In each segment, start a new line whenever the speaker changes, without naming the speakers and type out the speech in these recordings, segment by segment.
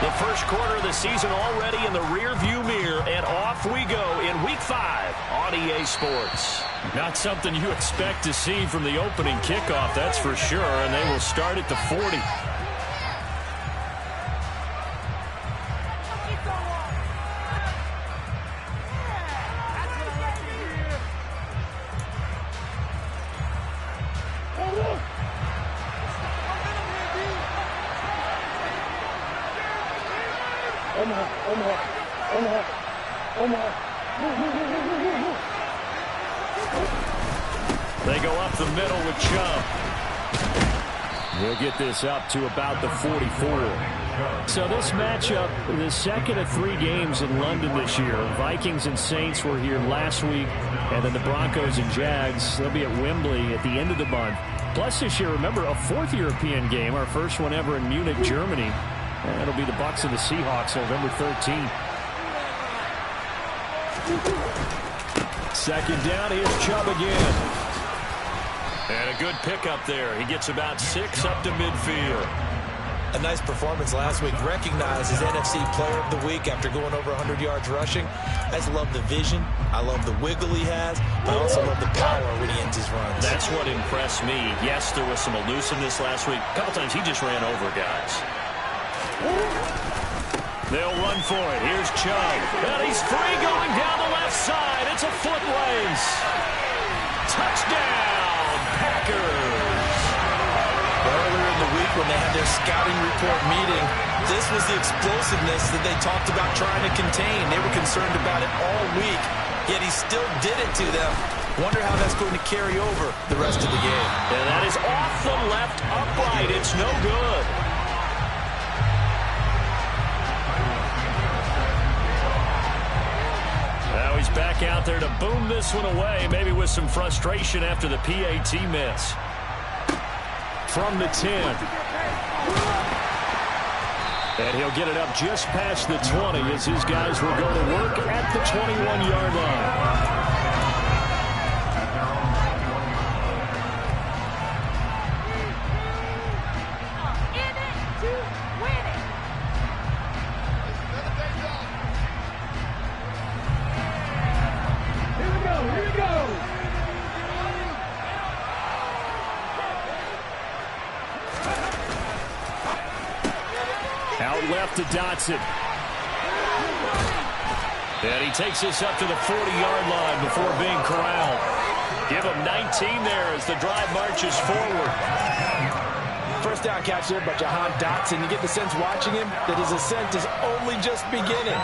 The first quarter of the season already in the rearview mirror, and off we go in Week 5 on EA Sports.
Not something you expect to see from the opening kickoff, that's for sure, and they will start at the 40. They go up the middle with Chubb. We'll get this up to about the 44. So this matchup, the second of 3 games in London this year. Vikings and Saints were here last week, and then the Broncos and Jags, they'll be at Wembley at the end of the month. Plus this year, remember, a 4th European game, our first one ever in Munich, Germany. And it'll be the Bucs and the Seahawks November 13th. Second down, here's Chubb again. And a good pickup there. He gets about 6 up to midfield.
A nice performance last week. Recognized as NFC Player of the Week after going over 100 yards rushing. I just love the vision. I love the wiggle he has. But I also love the power when he ends his runs.
That's what impressed me. Yes, there was some elusiveness last week. A couple times he just ran over guys. They'll run for it. Here's Chubb. And he's free going down the left side. It's a foot race. Touchdown, Packers.
Earlier in the week when they had their scouting report meeting, this was the explosiveness that they talked about trying to contain. They were concerned about it all week, yet he still did it to them. Wonder how that's going to carry over the rest of the game.
And that is off the left upright. It's no good. Now he's back out there to boom this one away, maybe with some frustration after the PAT miss. From the 10. And he'll get it up just past the 20 as his guys will go to work at the 21-yard line. Left to Dotson. And he takes this up to the 40-yard line before being corralled. Give him 19 there as the drive marches forward.
First down catch there by Jahan Dotson. You get the sense watching him that his ascent is only just beginning.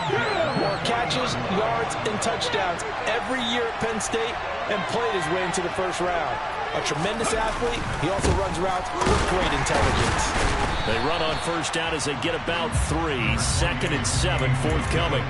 More catches, yards, and touchdowns every year at Penn State, and played his way into the first round. A tremendous athlete. He also runs routes with great intelligence.
They run on first down as they get about 3. 2nd and 7 forthcoming.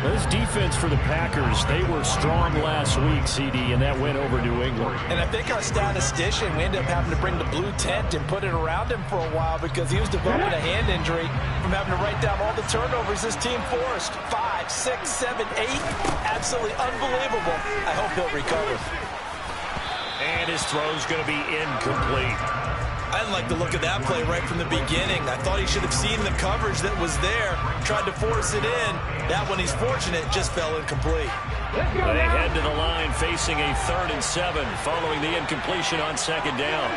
This defense for the Packers, they were strong last week, CD, and that went over New England.
And I think our statistician, we ended up having to bring the blue tent and put it around him for a while because he was developing a hand injury from having to write down all the turnovers this team forced. 5, 6, 7, 8. Absolutely unbelievable. I hope he'll recover.
And his throw's going to be incomplete.
I didn't like the look of that play right from the beginning. I thought he should have seen the coverage that was there, tried to force it in. That one, he's fortunate, just fell incomplete.
They head to the line facing a 3rd and 7 following the incompletion on 2nd down.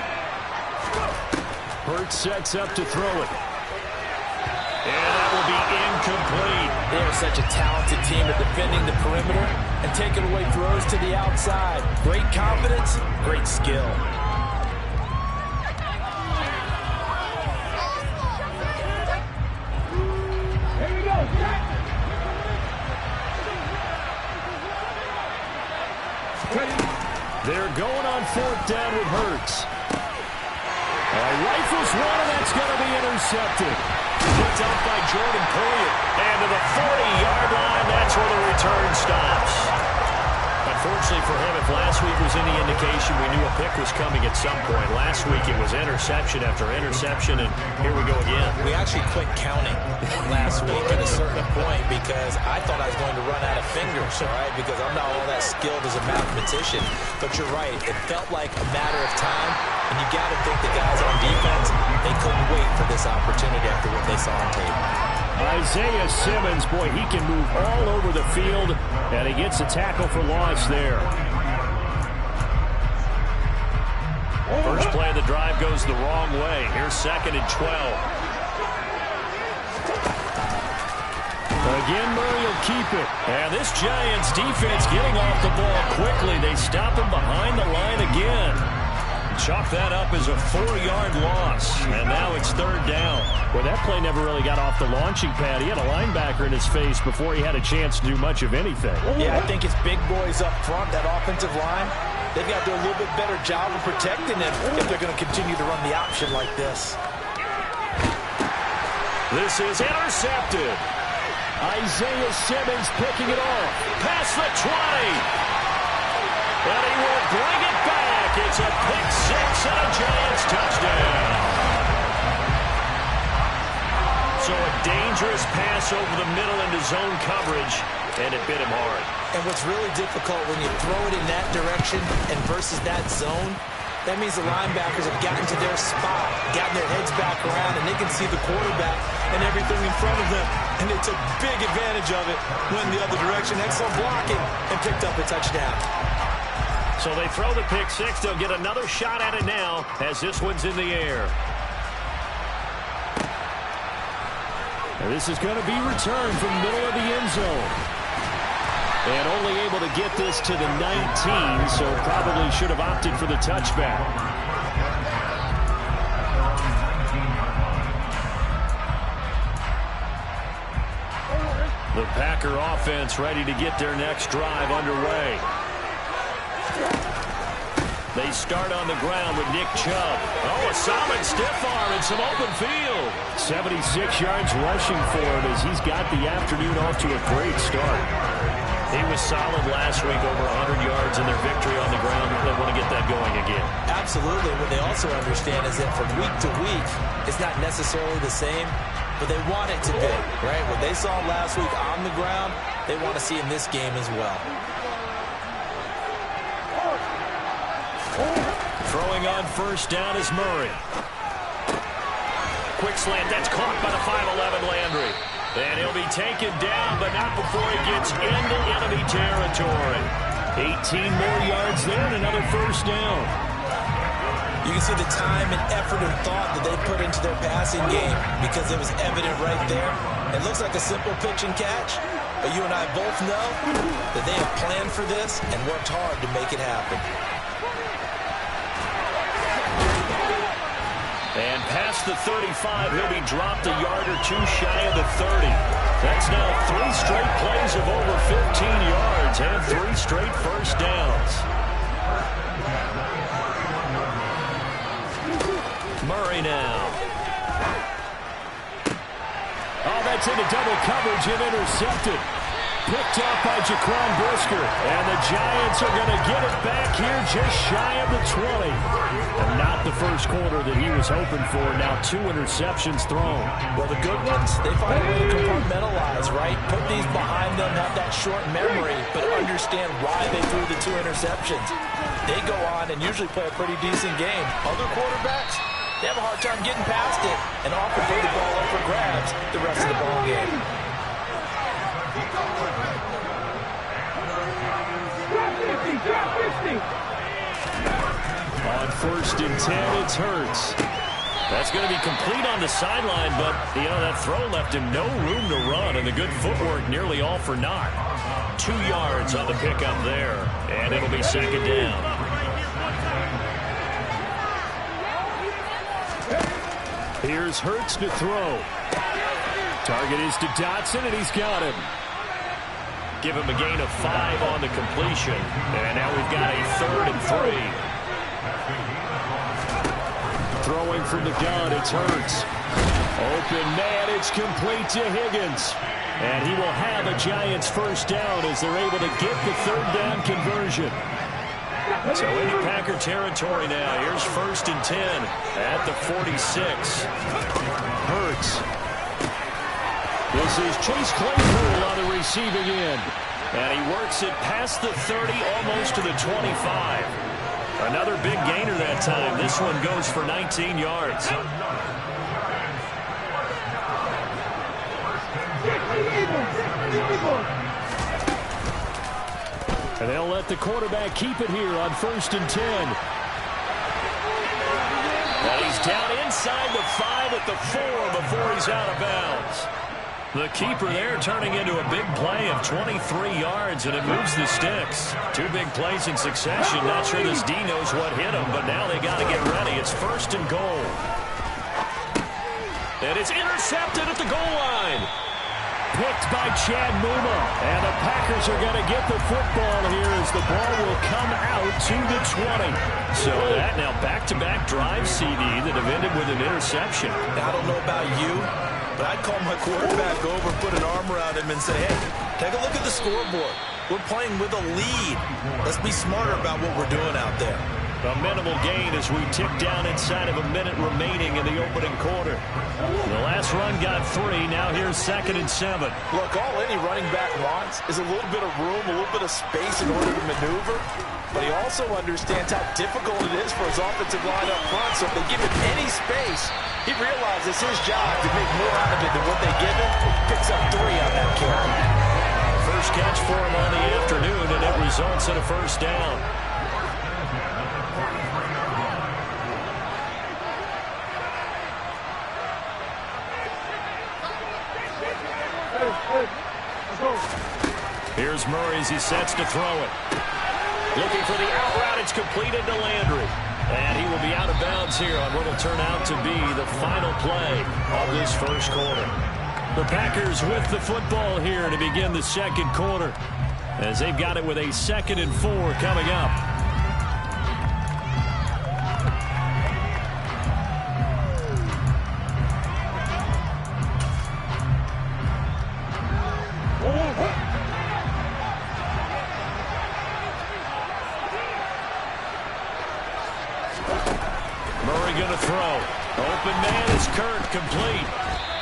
Hurts sets up to throw it.
And that will be incomplete.
They are such a talented team at defending the perimeter and taking away throws to the outside. Great confidence, great skill.
They're going on 4th down with Hurts. Rifles one, and that's going to be intercepted.
Picked up by Jordan Poyer. And to the 40-yard line, that's where the return stops. Unfortunately for him, if last week was any indication, we knew a pick was coming at some point. Last week it was interception after interception, and here we go again.
We actually quit counting last week at a certain point because I thought I was going to run out of fingers, all right, because I'm not all that skilled as a mathematician. But you're right, it felt like a matter of time, and you got to think the guys on defense, they couldn't wait for this opportunity after what they saw on tape.
Isaiah Simmons, boy, he can move all over the field, and he gets a tackle for loss there.
First play of the drive goes the wrong way. Here's 2nd and 12.
Again, Murray will keep it.
And this Giants defense getting off the ball quickly. They stop him behind the line again. Chalk that up as a 4-yard loss. And now it's 3rd down.
Well, that play never really got off the launching pad. He had a linebacker in his face before he had a chance to do much of anything.
Yeah, I think it's big boys up front, that offensive line. They've got to do a little bit better job of protecting him if they're going to continue to run the option like this.
This is intercepted.
Isaiah Simmons picking it off.
Past the 20. And he will bring it back. It's a pick 6 and a Giants touchdown. So a dangerous pass over the middle into zone coverage, and it bit him hard.
And what's really difficult when you throw it in that direction and versus that zone, that means the linebackers have gotten to their spot, gotten their heads back around, and they can see the quarterback and everything in front of them. And they took big advantage of it, went the other direction, excellent blocking, and picked up a touchdown.
So they throw the pick 6. They'll get another shot at it now as this one's in the air.
And this is going to be returned from the middle of the end zone. And only able to get this to the 19, so probably should have opted for the touchback. The Packer offense ready to get their next drive underway.
They start on the ground with Nick Chubb. Oh, a solid stiff arm and some open field.
76 yards rushing for him as he's got the afternoon off to a great start.
He was solid last week, over 100 yards in their victory on the ground. They want to get that going again.
Absolutely. What they also understand is that from week to week, it's not necessarily the same, but they want it to be, right? What they saw last week on the ground, they want to see in this game as well.
Throwing on first down is Murray. Quick slant, that's caught by the 5'11" Landry. And he'll be taken down, but not before he gets into enemy territory.
18 more yards there and another first down.
You can see the time and effort and thought that they put into their passing game because it was evident right there. It looks like a simple pitch and catch, but you and I both know that they have planned for this and worked hard to make it happen.
And past the 35, he'll be dropped a yard or two shy of the 30. That's now 3 straight plays of over 15 yards and 3 straight first downs. Murray now.
Oh, that's into double coverage and intercepted. Picked off by Jaquan Brisker. And the Giants are going to get it back here just shy of the 20. And not the first quarter that he was hoping for. Now 2 interceptions thrown.
Well, the good ones, they find a way to compartmentalize, right? Put these behind them, have that short memory, but understand why they threw the 2 interceptions. They go on and usually play a pretty decent game. Other quarterbacks, they have a hard time getting past it and often put the ball up for grabs the rest of the ball game.
On first and 10, it's Hurts.
That's going to be complete on the sideline, but, that throw left him no room to run, and the good footwork nearly all for naught. 2 yards on the pickup there, and it'll be 2nd down.
Here's Hurts to throw. Target is to Dotson, and he's got him.
Give him a gain of 5 on the completion, and now we've got a 3rd and 3.
Throwing from the gun, it's Hurts. Open man, it's complete to Higgins. And he will have a Giants first down as they're able to get the 3rd down conversion.
So into Packer territory now. Here's 1st and 10 at the 46.
Hurts. This is Chase Claypool on the receiving end.
And he works it past the 30, almost to the 25. Another big gainer that time. This one goes for 19 yards.
And they'll let the quarterback keep it here on 1st and 10.
And he's down inside the 5 at the 4 before he's out of bounds. The keeper there turning into a big play of 23 yards, and it moves the sticks. 2 big plays in succession. Not sure this D knows what hit him, but now they got to get ready. It's 1st and goal. And it's intercepted at the goal line.
Picked by Chad Muma. And the Packers are going to get the football here as the ball will come out to the 20.
So that now back-to-back drive CD that have ended with an interception.
I don't know about you, but I'd call my quarterback over, put an arm around him, and say, hey, take a look at the scoreboard. We're playing with a lead. Let's be smarter about what we're doing out there.
A minimal gain as we tick down inside of a minute remaining in the opening quarter. The last run got 3. Now here's 2nd and 7.
Look, all any running back wants is a little bit of room, a little bit of space in order to maneuver. But he also understands how difficult it is for his offensive line up front. So if they give him any space, he realizes it's his job to make more out of it than what they give him. Picks up 3 on that carry.
First catch for him on the afternoon, and it results in a 1st down. Here's Murray as he sets to throw it. Looking for the out route. It's completed to Landry. And he will be out of bounds here on what will turn out to be the final play of this first quarter. The Packers with the football here to begin the second quarter, as they've got it with a 2nd and 4 coming up. Complete.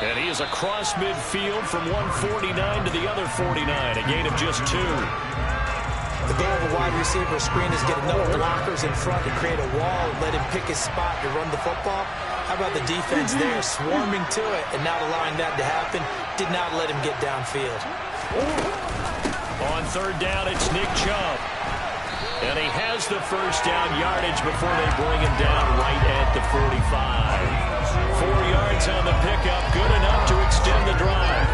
And he is across midfield from 149 to the other 49. A gain of just 2.
The goal of a wide receiver screen is get enough blockers in front to create a wall and let him pick his spot to run the football. How about the defense there swarming to it and not allowing that to happen? Did not let him get downfield.
On 3rd down, it's Nick Chubb. And he has the 1st down yardage before they bring him down right at the 45. 4 yards on the pickup, good enough to extend the drive.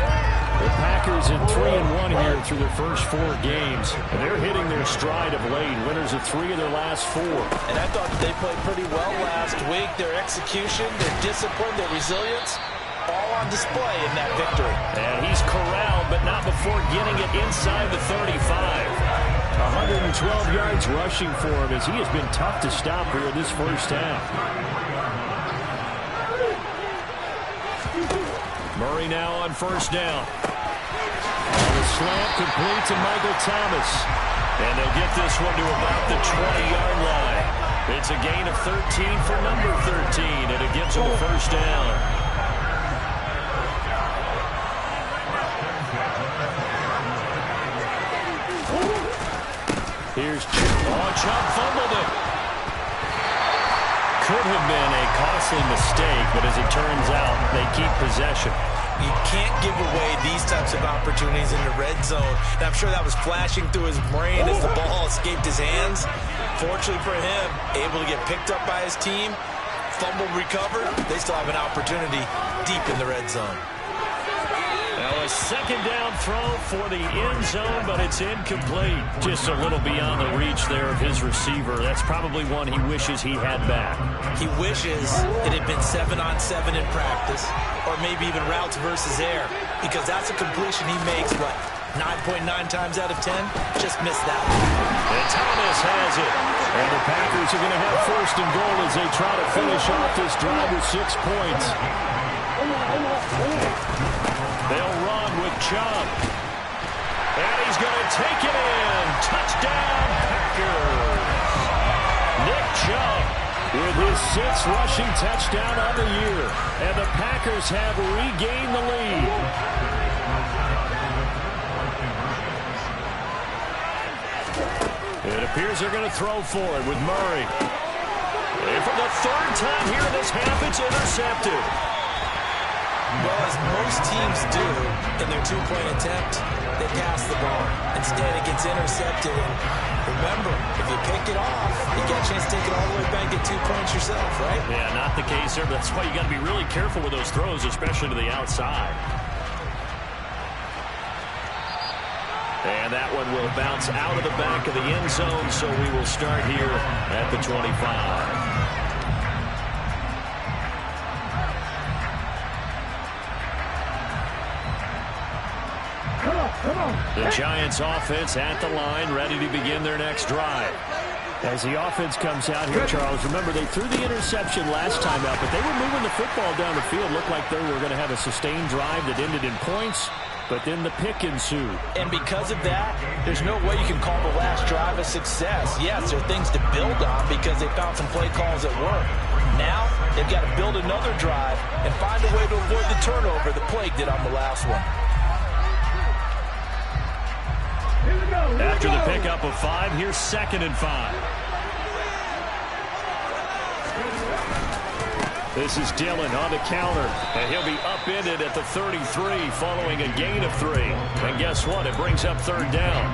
The Packers in 3-1 here through their first 4 games. And they're hitting their stride of late. Winners of 3 of their last 4.
And I thought they played pretty well last week. Their execution, their discipline, their resilience, all on display in that victory.
And he's corralled, but not before getting it inside the 35.
112 yards rushing for him as he has been tough to stop here in this first half.
Murray now on 1st down.
On the slant, complete to Michael Thomas.
And they'll get this one to about the 20-yard line. It's a gain of 13 for number 13, and it gives them a 1st down.
Here's Chubb.
Oh, Chubb fumbled it. Could have been a costly mistake, but as it turns out, they keep possession.
You can't give away these types of opportunities in the red zone. And I'm sure that was flashing through his brain as the ball escaped his hands. Fortunately for him, able to get picked up by his team, fumble recovered. They still have an opportunity deep in the red zone.
Now a 2nd down throw for the end zone, but it's incomplete. Just a little beyond the reach there of his receiver. That's probably one he wishes he had back.
He wishes it had been 7-on-7 in practice, or maybe even routes versus air, because that's a completion he makes, what, 9.9 times out of 10? Just missed that one.
And Thomas has it.
And the Packers are going to have 1st and goal as they try to finish off this drive with 6 points.
They'll run with Chubb. And he's going to take it in. Touchdown, Packers. Nick Chubb
with his 6th rushing touchdown of the year. And the Packers have regained the lead.
It appears they're going to throw for it with Murray. And for the 3rd time here in this half, it's intercepted.
Well, as most teams do in their two-point attempt, they pass the ball. Instead, it gets intercepted. And remember, if you pick it off, you get a chance to take it all the way back and get 2 points yourself, right?
Yeah, not the case there. But that's why you got to be really careful with those throws, especially to the outside. And that one will bounce out of the back of the end zone, so we will start here at the 25. The Giants offense at the line, ready to begin their next drive. As the offense comes out here, Charles, remember they threw the interception last time out, but they were moving the football down the field. Looked like they were going to have a sustained drive that ended in points, but then the pick ensued.
And because of that, there's no way you can call the last drive a success. Yes, there are things to build on because they found some play calls that work. Now, they've got to build another drive and find a way to avoid the turnover the plague did on the last one.
After the pickup of 5, here's 2nd and 5. This is Dillon on the counter, and he'll be upended at the 33 following a gain of 3. And guess what? It brings up 3rd down.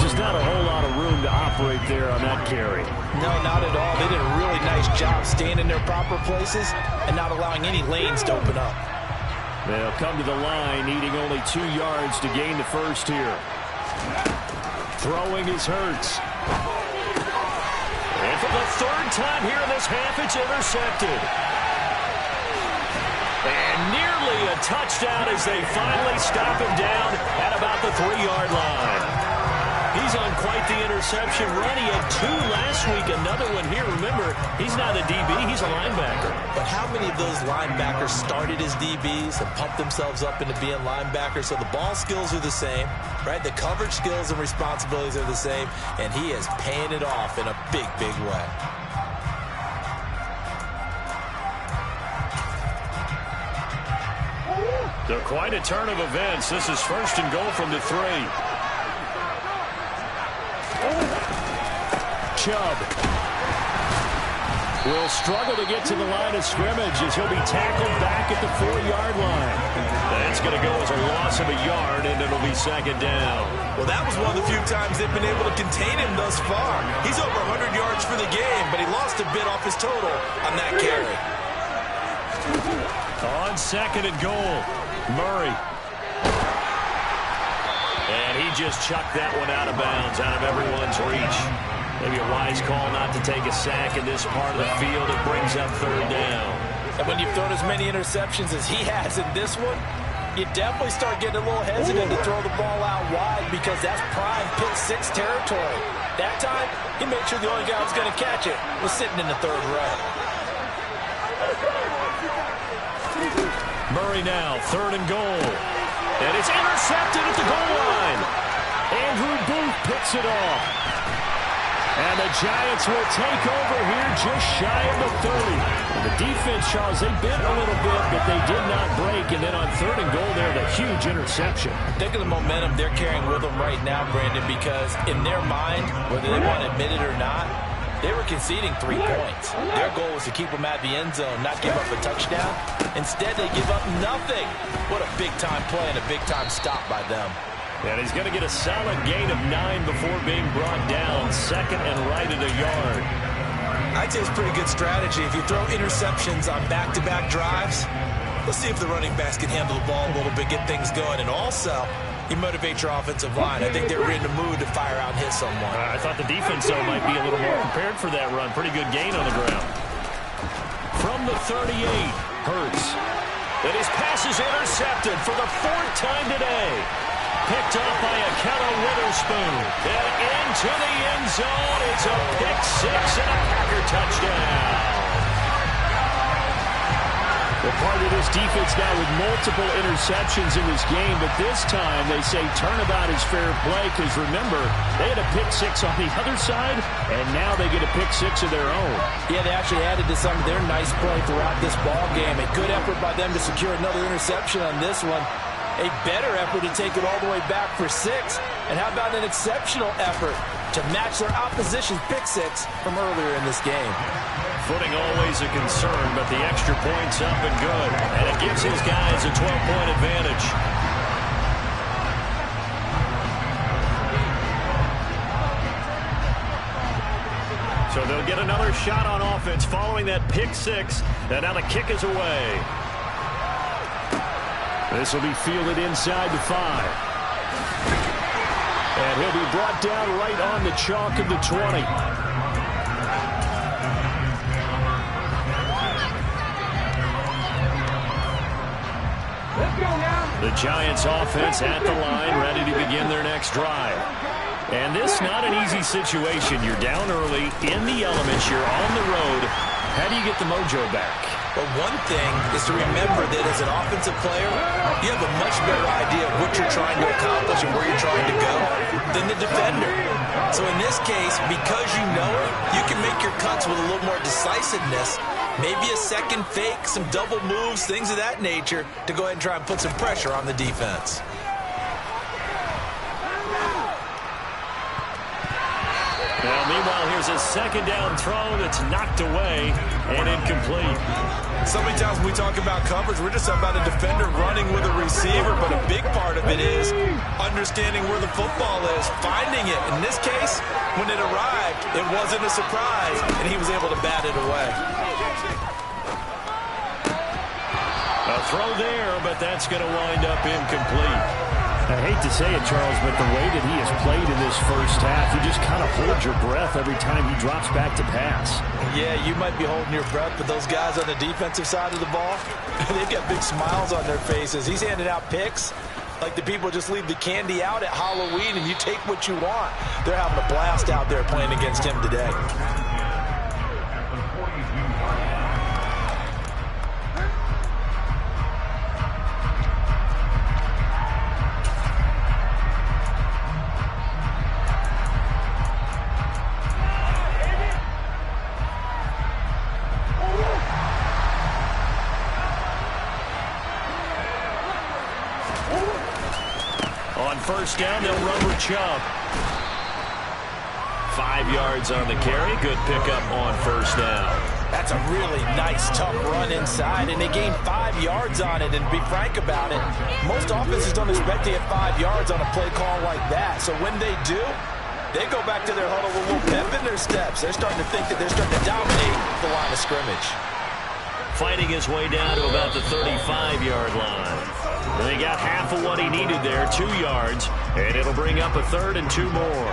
Just not a whole lot of room to operate there on that carry.
No, not at all. They did a really nice job staying in their proper places and not allowing any lanes to open up.
They'll come to the line, needing only 2 yards to gain the first here. Throwing is Hurts. And for the 3rd time here in this half, it's intercepted. And nearly a touchdown as they finally stop him down at about the 3-yard line. He's on quite the interception run. He had 2 last week, another one here. Remember, he's not a DB, he's a linebacker.
But how many of those linebackers started as DBs and pumped themselves up into being linebackers? So the ball skills are the same, right? The coverage skills and responsibilities are the same, and he is paying it off in a big, big way.
So quite a turn of events. This is 1st and goal from the 3. Chubb will struggle to get to the line of scrimmage as he'll be tackled back at the 4-yard line. That's going to go as a loss of a yard, and it'll be 2nd down.
Well, that was one of the few times they've been able to contain him thus far. He's over 100 yards for the game, but he lost a bit off his total on that carry.
On 2nd and goal, Murray. And he just chucked that one out of bounds, out of everyone's reach. Maybe a wise call not to take a sack in this part of the field. It brings up 3rd down.
And when you've thrown as many interceptions as he has in this one, you definitely start getting a little hesitant to throw the ball out wide because that's prime pick 6 territory. That time, he made sure the only guy who was going to catch it was sitting in the 3rd row.
Murray now, 3rd and goal. And it's intercepted at the goal line. Andrew Booth picks it off. And the Giants will take over here just shy of the 30. And the defense, Charles, they bent a little bit, but they did not break. And then on 3rd and goal there, the huge interception.
Think of the momentum they're carrying with them right now, Brandon, because in their mind, whether they want to admit it or not, they were conceding 3 points. Their goal was to keep them at the end zone, not give up a touchdown. Instead, they give up nothing. What a big-time play and a big-time stop by them.
And he's going to get a solid gain of 9 before being brought down. 2nd and right at a yard.
I'd say it's pretty good strategy. If you throw interceptions on back-to-back drives, let's see if the running backs can handle the ball a little bit, get things going. And also, you motivate your offensive line. I think they're in the mood to fire out and hit someone.
I thought the defense, though, might be a little more prepared for that run. Pretty good gain on the ground. From the 38, Hurts. And his pass is intercepted for the 4th time today. Picked up by Akella Witherspoon. And into the end zone. It's a pick 6 and a Packer touchdown. Well, part of this defense now with multiple interceptions in this game, but this time they say turnabout is fair play because, remember, they had a pick 6 on the other side, and now they get a pick 6 of their own.
Yeah, they actually added to some of their nice play throughout this ball game. A good effort by them to secure another interception on this one. A better effort to take it all the way back for 6. And how about an exceptional effort to match their opposition's pick 6 from earlier in this game?
Footing always a concern, but the extra point's up and good. And it gives his guys a 12-point advantage. So they'll get another shot on offense following that pick six. And now the kick is away.
This will be fielded inside the 5. And he'll be brought down right on the chalk of the 20.
The Giants offense at the line, ready to begin their next drive. And this not an easy situation. You're down early, in the elements, you're on the road. How do you get the mojo back?
But one thing is to remember that as an offensive player, you have a much better idea of what you're trying to accomplish and where you're trying to go than the defender. So in this case, because you know it, you can make your cuts with a little more decisiveness. Maybe a second fake, some double moves, things of that nature to go ahead and try and put some pressure on the defense.
Well, meanwhile, here's a second down throw that's knocked away and incomplete.
So many times when we talk about coverage, we're just about a defender running with a receiver, but a big part of it is understanding where the football is, finding it. In this case, when it arrived, it wasn't a surprise, and he was able to bat it away.
A throw there, but that's going to wind up incomplete.
I hate to say it, Charles, but the way that he has played in this first half, you just kind of hold your breath every time he drops back to pass.
Yeah, you might be holding your breath, but those guys on the defensive side of the ball, they've got big smiles on their faces. He's handing out picks like the people just leave the candy out at Halloween and you take what you want. They're having a blast out there playing against him today.
First down, they'll rubber Chubb. 5 yards on the carry. Good pickup on first down.
That's a really nice, tough run inside, and they gained 5 yards on it. And to be frank about it, most offenses don't expect to get 5 yards on a play call like that. So when they do, they go back to their huddle with a little pep in their steps. They're starting to think that they're starting to dominate the line of scrimmage.
Fighting his way down to about the 35-yard line. They got half of what he needed there, 2 yards, and it'll bring up a third and 2 more.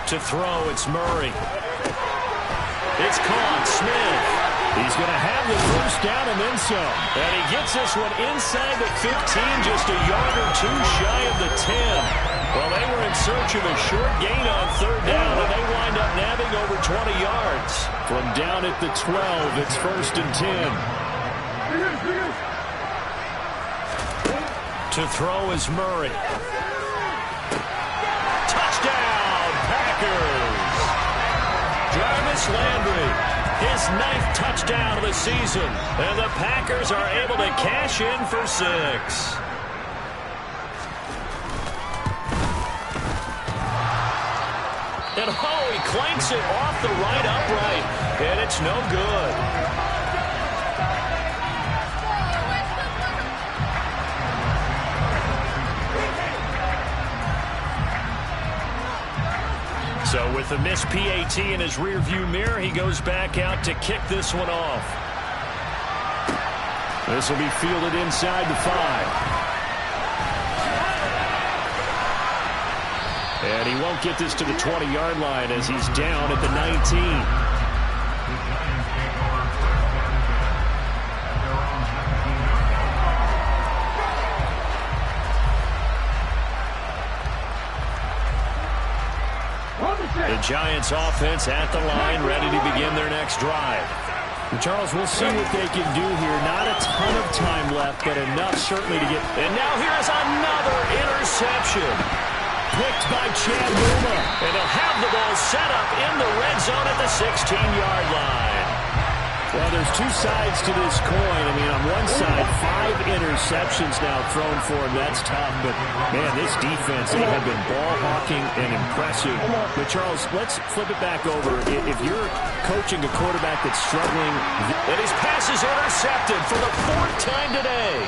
To throw, it's Murray. It's caught, Smith. He's going to have the first down and then some. And he gets this one inside the 15, just a yard or two shy of the 10. Well, they were in search of a short gain on third down, and they wind up nabbing over 20 yards.
From down at the 12, it's first and 10.
To throw is Murray. Touchdown, Packers! Jarvis Landry. His 9th touchdown of the season. And the Packers are able to cash in for 6. And he clanks it off the right upright. And it's no good. So with the missed PAT in his rearview mirror, he goes back out to kick this one off.
This will be fielded inside the 5. And he won't get this to the 20-yard line as he's down at the 19.
The Giants offense at the line, ready to begin their next drive.
Charles, we'll see what they can do here. Not a ton of time left, but enough certainly to get.
And now here's another interception. Picked by Chad Numa. And he'll have the ball set up in the red zone at the 16-yard line.
Well, there's two sides to this coin. I mean, on one side, 5 interceptions now thrown for him. That's tough. But, man, this defense, they have been ball hawking and impressive. But, Charles, let's flip it back over. If you're coaching a quarterback that's struggling.
And his pass is intercepted for the 4th time today.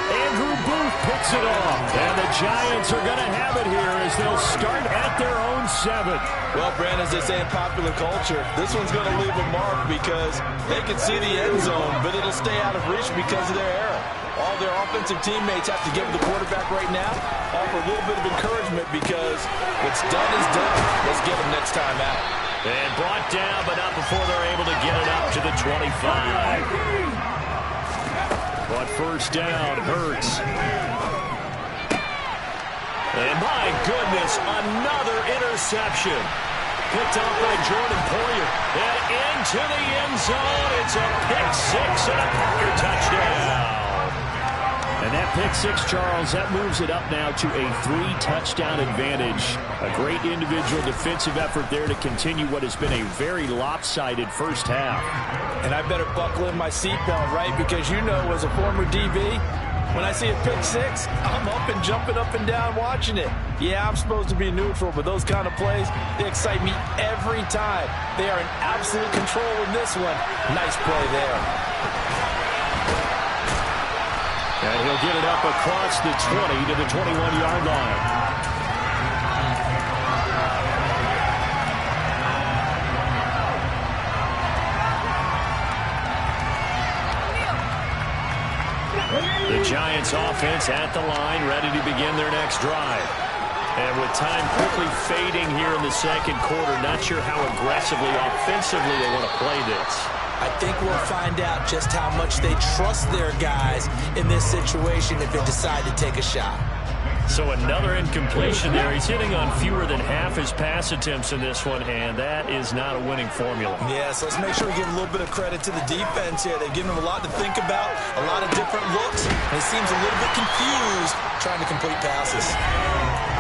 Andrew Booth picks it off. And the Giants are going to have it here as they'll start at their own 7.
Well, Brandon, as they say in popular culture, this one's going to leave a mark because they can see the end zone, but it'll stay out of reach because of their error. All their offensive teammates have to give the quarterback right now, offer a little bit of encouragement because what's done is done. Let's get them next time out.
And brought down, but not before they're able to get it up to the 25.
But first down, Hurts.
And my goodness, another interception. Picked off by Jordan Poyer. And into the end zone. It's a pick-6 and a Packer touchdown.
And that pick-6, Charles, that moves it up now to a 3-touchdown advantage. A great individual defensive effort there to continue what has been a very lopsided first half.
And I better buckle in my seatbelt, right? Because you know, as a former DB, when I see a pick-6, I'm up and jumping up and down watching it. Yeah, I'm supposed to be neutral, but those kind of plays, they excite me every time. They are in absolute control in this one. Nice play there.
And he'll get it up across the 20 to the 21-yard line. The Giants offense at the line, ready to begin their next drive. And with time quickly fading here in the second quarter, not sure how aggressively, offensively they want to play this.
I think we'll find out just how much they trust their guys in this situation if they decide to take a shot.
So another incompletion there. He's hitting on fewer than half his pass attempts in this one, and that is not a winning formula.
Yeah, so let's make sure we give a little bit of credit to the defense here. They've given him a lot to think about, a lot of different looks, and he seems a little bit confused trying to complete passes.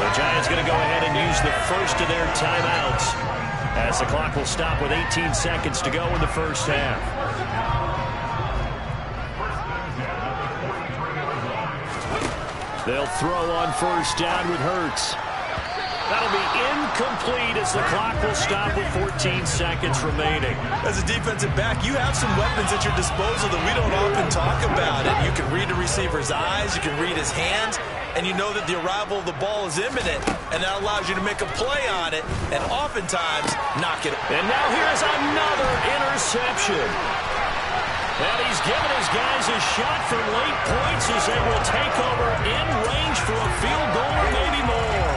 The Giants going to go ahead and use the first of their timeouts as the clock will stop with 18 seconds to go in the first half. They'll throw on first down with Hurts. That'll be incomplete as the clock will stop with 14 seconds remaining.
As a defensive back, you have some weapons at your disposal that we don't often talk about. And you can read the receiver's eyes, you can read his hands, and you know that the arrival of the ball is imminent, and that allows you to make a play on it, and oftentimes knock it.
And now here's another interception. And he's given his guys a shot for late points as they will take over in range for a field goal or maybe more.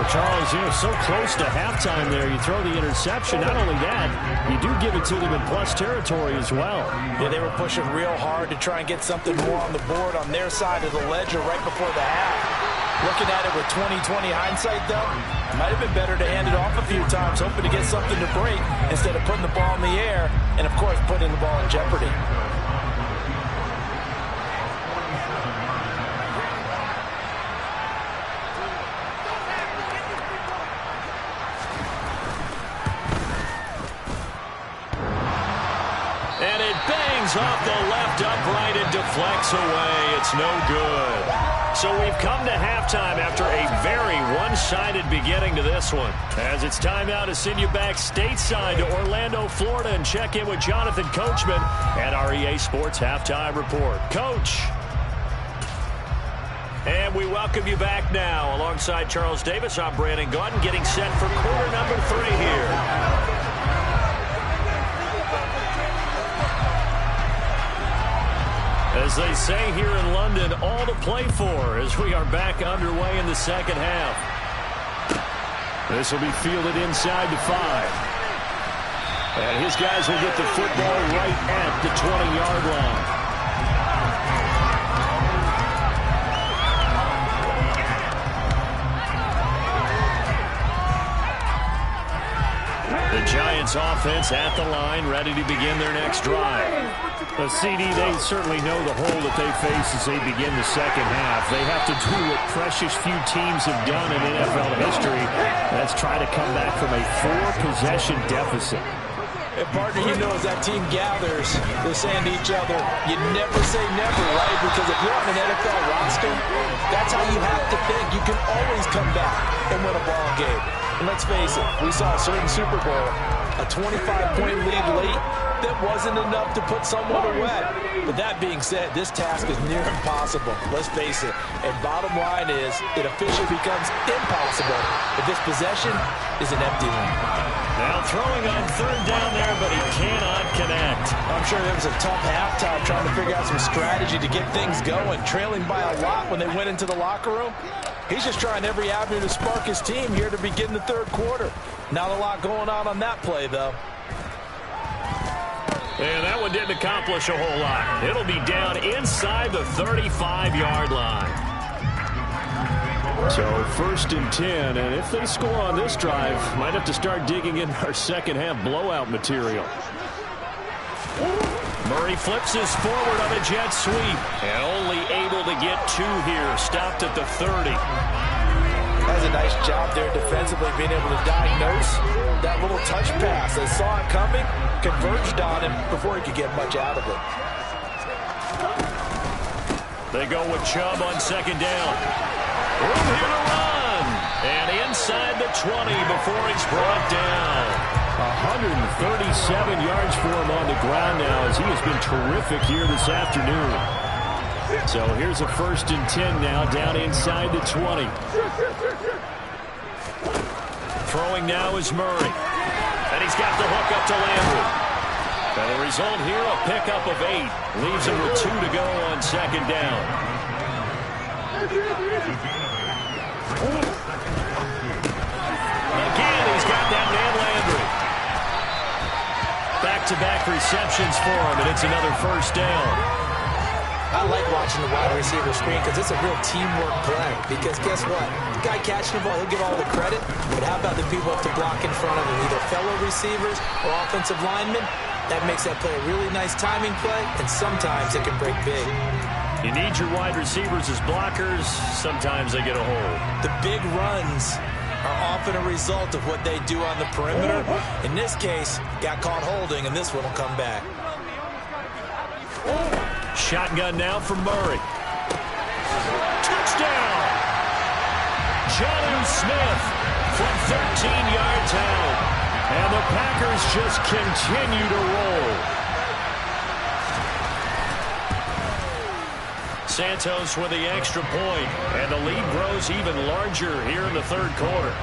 Well, Charles, so close to halftime there. You throw the interception. Not only that, you do give it to them in plus territory as well.
Yeah, they were pushing real hard to try and get something more on the board on their side of the ledger right before the half. Looking at it with 20/20 hindsight, though, it might have been better to hand it off a few times, hoping to get something to break instead of putting the ball in the air and, of course, putting the ball in jeopardy.
And it bangs off the left upright and deflects away. It's no good. So we've come to halftime after a very one-sided beginning to this one. As it's time now to send you back stateside to Orlando, Florida, and check in with Jonathan Coachman at our EA Sports Halftime Report. Coach. And we welcome you back now. Alongside Charles Davis, I'm Brandon Gaudin, getting set for quarter number 3 here. As they say here in London, all to play for as we are back underway in the second half. This will be fielded inside the 5. And his guys will get the football right at the 20-yard line. The Giants offense at the line, ready to begin their next drive. The CD, they certainly know the hole that they face as they begin the second half. They have to do what precious few teams have done in NFL history. That's try to come back from a 4-possession deficit.
And partner, you know, as that team gathers, they're saying to each other, you never say never, right? Because if you're on an NFL roster, that's how you have to think. You can always come back and win a ball game. And let's face it, we saw a certain Super Bowl, a 25-point lead late, that wasn't enough to put someone away. But that being said, this task is near impossible. Let's face it. And bottom line is, it officially becomes impossible if this possession is an empty one.
Now throwing on third down there, but he cannot connect.
I'm sure there was a tough halftime trying to figure out some strategy to get things going, trailing by a lot when they went into the locker room. He's just trying every avenue to spark his team here to begin the third quarter. Not a lot going on that play, though.
And that one didn't accomplish a whole lot. It'll be down inside the 35-yard line. So 1st and 10, and if they score on this drive, might have to start digging in our second-half blowout material.
Murray flips his forward on a jet sweep, and only able to get 2 here. Stopped at the 30.
Does a nice job there defensively, being able to diagnose that little touch pass. They saw it coming, converged on him before he could get much out of it.
They go with Chubb on second down. Room here to run. And inside the 20 before he's brought down.
137 yards for him on the ground now, as he has been terrific here this afternoon. So here's a 1st and 10 now, down inside the 20.
Throwing now is Murray. And he's got the hook up to Landry. And the result here, a pickup of 8. Leaves him with 2 to go on second down. Again, he's got that man Landry. Back-to-back receptions for him, and it's another 1st down.
I like watching the wide receiver screen because it's a real teamwork play. Because guess what? The guy catching the ball, he'll get all the credit. But how about the people up to block in front of him? Either fellow receivers or offensive linemen. That makes that play a really nice timing play, and sometimes it can break big.
You need your wide receivers as blockers. Sometimes they get a hold.
The big runs are often a result of what they do on the perimeter. In this case, got caught holding, and this one will come back.
Shotgun now from Murray. Touchdown! Jonnu Smith from 13 yards out. And the Packers just continue to roll. Santos with the extra point, and the lead grows even larger here in the third quarter.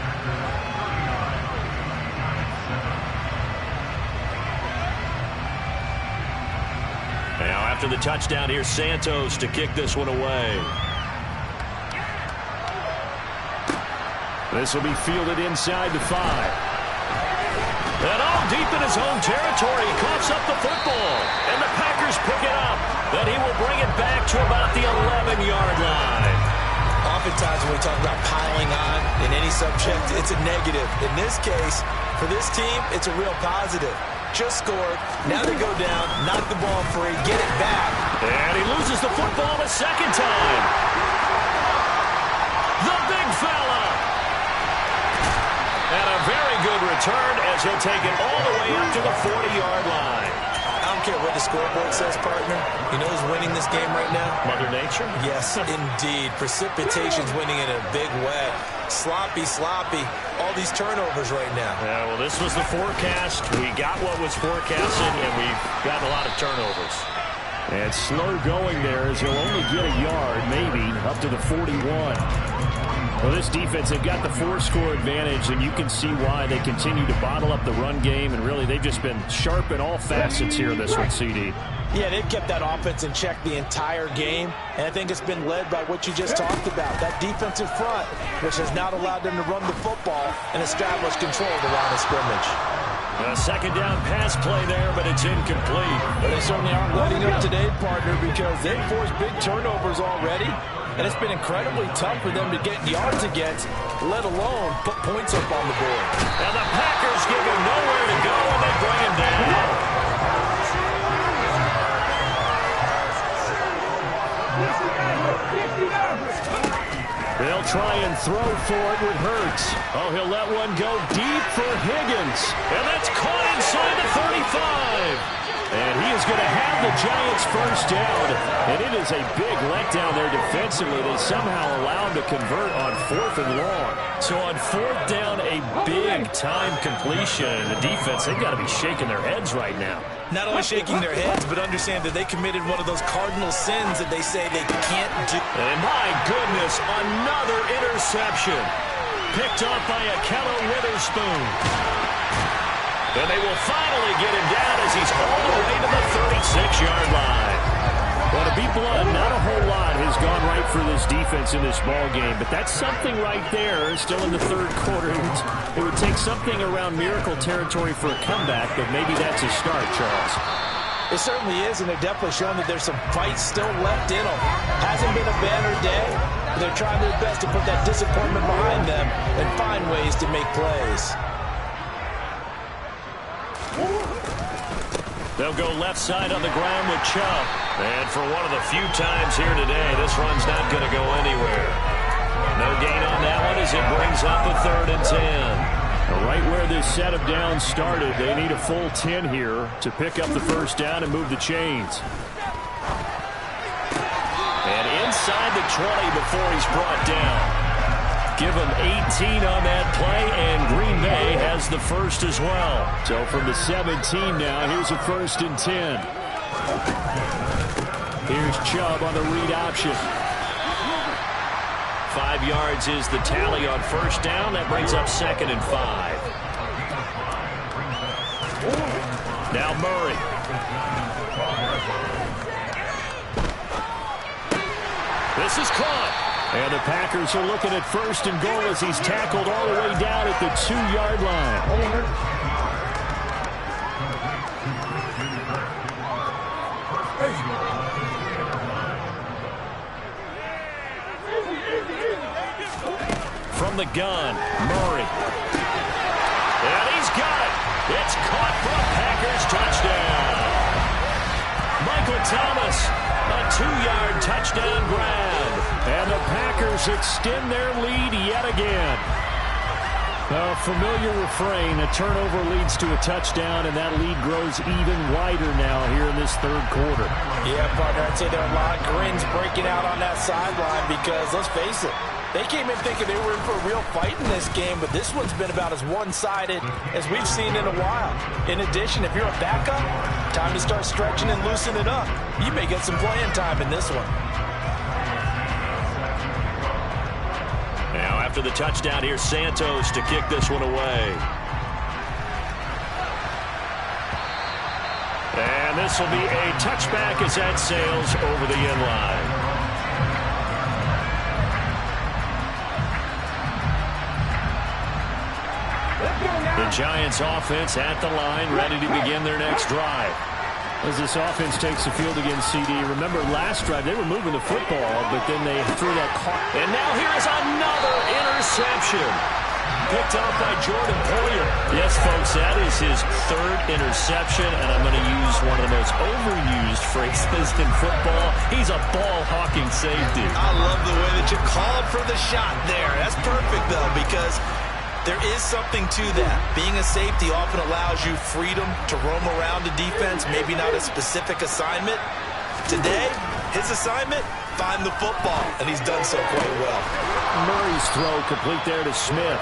Now after the touchdown, here's Santos to kick this one away.
This will be fielded inside the 5.
And all deep in his own territory, he coughs up the football. And the Packers pick it up. Then he will bring it back to about the 11-yard line.
Oftentimes when we talk about piling on in any subject, it's a negative. In this case, for this team, it's a real positive. Just scored. Now they go down, knock the ball free, get it back.
And he loses the football a second time. The big fella. And a very good return as he'll take it all the way up to the 40-yard line.
I don't care what the scoreboard says, partner. You know who's winning this game right now?
Mother Nature?
Yes, indeed. Precipitation's winning in a big way. Sloppy. All these turnovers right now.
Yeah, well, this was the forecast. We got what was forecasted, and we've got a lot of turnovers.
And slow going there as he'll only get a yard, maybe, up to the 41. Well, this defense, they've got the 4-score advantage, and you can see why they continue to bottle up the run game, and really they've just been sharp in all facets here this one, CD.
Yeah, they've kept that offense in check the entire game, and I think it's been led by what you just talked about, that defensive front, which has not allowed them to run the football and establish control of the line of scrimmage.
A second down pass play there, but it's incomplete.
But they certainly aren't letting up today, partner, because they've forced big turnovers already. And it's been incredibly tough for them to get yards against, let alone put points up on the board.
And the Packers give him nowhere to go, and they bring him down.
They'll try and throw for it with Hurts. Oh, he'll let one go deep for Higgins.
And that's caught inside the 35.
And he is going to have the Giants first down. And it is a big letdown there defensively. They somehow allowed him to convert on 4th and long.
So on 4th down, a big-time completion. And the defense, they've got to be shaking their heads right now.
Not only shaking their heads, but understand that they committed one of those cardinal sins that they say they can't do.
And my goodness, another interception. Picked off by Akello Witherspoon. And they will finally get him down as he's all the way to the 36-yard line.
Well, to be blunt, not a whole lot has gone right for this defense in this ball game, but that's something right there. Still in the 3rd quarter. It would take something around miracle territory for a comeback, but maybe that's a start, Charles.
It certainly is, and they're definitely showing that there's some fight still left in them. Hasn't been a banner day, but they're trying their best to put that disappointment behind them and find ways to make plays.
They'll go left side on the ground with Chubb. And for one of the few times here today, this run's not going to go anywhere. No gain on that one as it brings up a 3rd and 10.
Right where this set of downs started, they need a full 10 here to pick up the first down and move the chains.
And inside the 20 before he's brought down. Give him 18 on that play, and Green Bay has the first as well.
So from the 17 now, here's a 1st and 10. Here's Chubb on the read option.
5 yards is the tally on first down. That brings up 2nd and 5. Now Murray. This is caught.
And the Packers are looking at 1st and goal as he's tackled all the way down at the 2-yard line.
From the gun, Murray. And he's got it. It's caught for a Packers touchdown. Michael Thomas, a 2-yard touchdown grab.
And the Packers extend their lead yet again. A familiar refrain, a turnover leads to a touchdown, and that lead grows even wider now here in this 3rd quarter.
Yeah, partner, I'd say there are a lot of grins breaking out on that sideline because, let's face it, they came in thinking they were in for a real fight in this game, but this one's been about as one-sided as we've seen in a while. In addition, if you're a backup, time to start stretching and loosening up. You may get some playing time in this one.
Now, after the touchdown, here's Santos to kick this one away.
And this will be a touchback as that sails over the end line.
The Giants offense at the line, ready to begin their next drive.
As this offense takes the field against CD, remember last drive they were moving the football, but then they threw that caught.
And now here is another interception. Picked off by Jordan Poyer. Yes, folks, that is his 3rd interception, and I'm going to use one of the most overused phrases in football. He's a ball-hawking safety.
I love the way that you called for the shot there. That's perfect, though, because there is something to that. Being a safety often allows you freedom to roam around the defense, maybe not a specific assignment. Today, his assignment, find the football, and he's done so quite well.
Murray's throw complete there to Smith.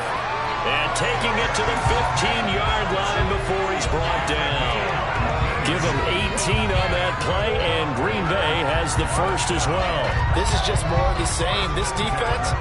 And taking it to the 15-yard line before he's brought down. Give him 18 on that play, and Green Bay has the first as well.
This is just more of the same. This defense